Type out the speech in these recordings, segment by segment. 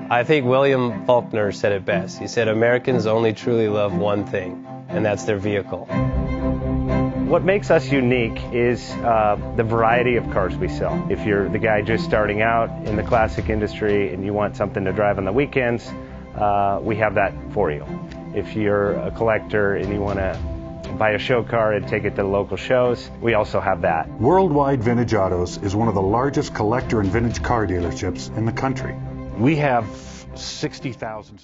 I think William Faulkner said it best. He said, Americans only truly love one thing, and that's their vehicle. What makes us unique is the variety of cars we sell. If you're the guy just starting out in the classic industry and you want something to drive on the weekends, we have that for you. If you're a collector and you want to buy a show car and take it to the local shows, we also have that. Worldwide Vintage Autos is one of the largest collector and vintage car dealerships in the country. We have 60,000.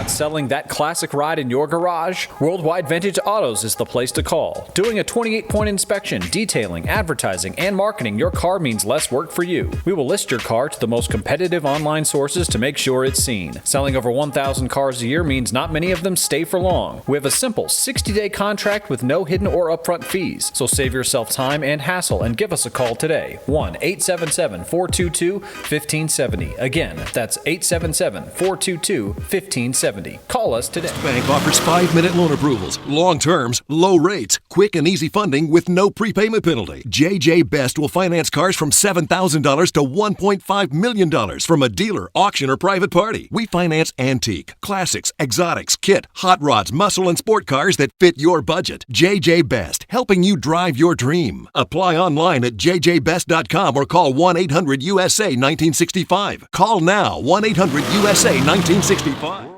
Selling that classic ride in your garage? Worldwide Vintage Autos is the place to call. Doing a 28-point inspection, detailing, advertising, and marketing your car means less work for you. We will list your car to the most competitive online sources to make sure it's seen. Selling over 1,000 cars a year means not many of them stay for long. We have a simple 60-day contract with no hidden or upfront fees, so save yourself time and hassle and give us a call today. 1-877-422-1570. Again, that's 877-422-1570. Call us today. Bank offers 5-minute loan approvals, long terms, low rates, quick and easy funding with no prepayment penalty. JJ Best will finance cars from $7,000 to $1.5 million from a dealer, auction, or private party. We finance antique, classics, exotics, kit, hot rods, muscle, and sport cars that fit your budget. JJ Best, helping you drive your dream. Apply online at jjbest.com or call 1-800-USA-1965. Call now, 1-800-USA-1965.